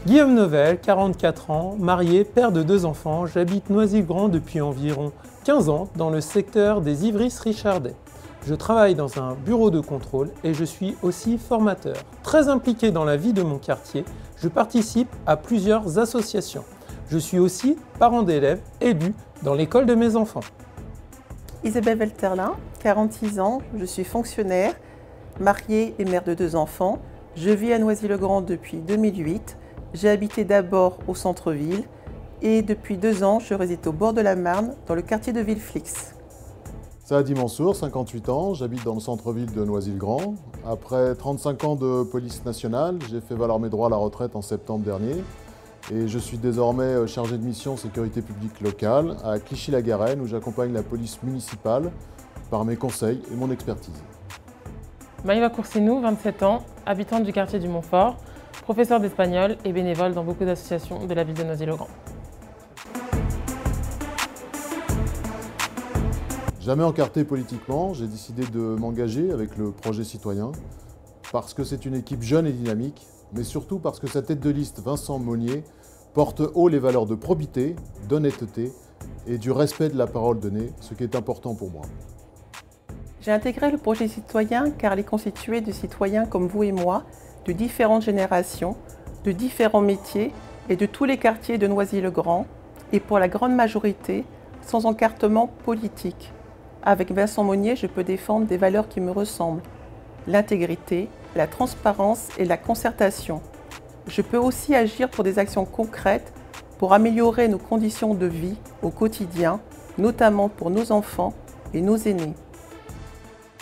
Guillaume Novelle, 44 ans, marié, père de 2 enfants, j'habite Noisy-le-Grand depuis environ 15 ans dans le secteur des Ivry-Richardais. Je travaille dans un bureau de contrôle et je suis aussi formateur. Très impliqué dans la vie de mon quartier, je participe à plusieurs associations. Je suis aussi parent d'élèves élu dans l'école de mes enfants. Isabelle Welterlin, 46 ans, je suis fonctionnaire, mariée et mère de 2 enfants. Je vis à Noisy-le-Grand depuis 2008. J'ai habité d'abord au centre-ville et depuis 2 ans, je réside au bord de la Marne, dans le quartier de Villeflix. Saadi Mansour, 58 ans, j'habite dans le centre-ville de Noisy-le-Grand. Après 35 ans de police nationale, j'ai fait valoir mes droits à la retraite en septembre dernier. Et je suis désormais chargé de mission sécurité publique locale à Clichy-la-Garenne où j'accompagne la police municipale par mes conseils et mon expertise. Maïva Coursinou, 27 ans, habitante du quartier du Montfort, professeure d'espagnol et bénévole dans beaucoup d'associations de la ville de Noisy-le-Grand. Jamais encarté politiquement, j'ai décidé de m'engager avec le projet citoyen parce que c'est une équipe jeune et dynamique, mais surtout parce que sa tête de liste, Vincent Monnier, porte haut les valeurs de probité, d'honnêteté et du respect de la parole donnée, ce qui est important pour moi. J'ai intégré le projet citoyen car il est constitué de citoyens comme vous et moi, de différentes générations, de différents métiers et de tous les quartiers de Noisy-le-Grand, et pour la grande majorité, sans encartement politique. Avec Vincent Monnier, je peux défendre des valeurs qui me ressemblent, l'intégrité, la transparence et la concertation. Je peux aussi agir pour des actions concrètes pour améliorer nos conditions de vie au quotidien, notamment pour nos enfants et nos aînés.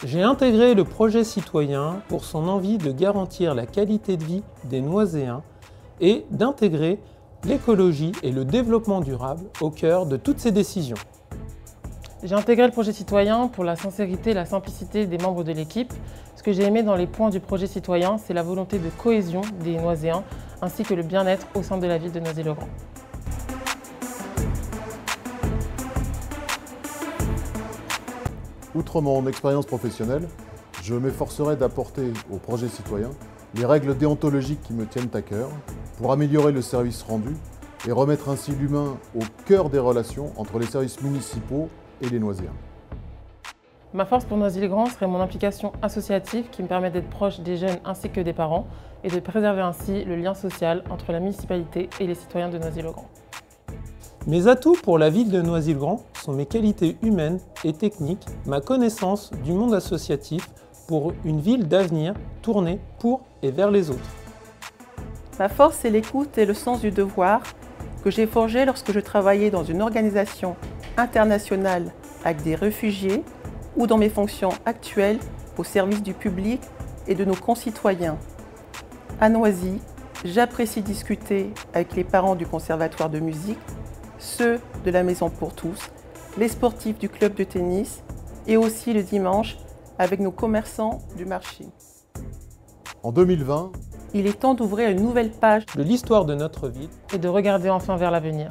J'ai intégré le projet citoyen pour son envie de garantir la qualité de vie des Noiséens et d'intégrer l'écologie et le développement durable au cœur de toutes ses décisions. J'ai intégré le projet citoyen pour la sincérité et la simplicité des membres de l'équipe. Ce que j'ai aimé dans les points du projet citoyen, c'est la volonté de cohésion des Noiséens ainsi que le bien-être au sein de la ville de Noisy-le-Grand. Outre mon expérience professionnelle, je m'efforcerai d'apporter au projet citoyen les règles déontologiques qui me tiennent à cœur pour améliorer le service rendu et remettre ainsi l'humain au cœur des relations entre les services municipaux et les Noiséens. Ma force pour Noisy-le-Grand serait mon implication associative qui me permet d'être proche des jeunes ainsi que des parents et de préserver ainsi le lien social entre la municipalité et les citoyens de Noisy-le-Grand. Mes atouts pour la ville de Noisy-le-Grand sont mes qualités humaines et techniques, ma connaissance du monde associatif pour une ville d'avenir tournée pour et vers les autres. Ma force, c'est l'écoute et le sens du devoir que j'ai forgé lorsque je travaillais dans une organisation internationale avec des réfugiés ou dans mes fonctions actuelles au service du public et de nos concitoyens. À Noisy, j'apprécie discuter avec les parents du conservatoire de musique, ceux de la Maison pour tous, les sportifs du club de tennis et aussi le dimanche avec nos commerçants du marché. En 2020, il est temps d'ouvrir une nouvelle page De l'histoire de notre ville Et de regarder enfin vers l'avenir.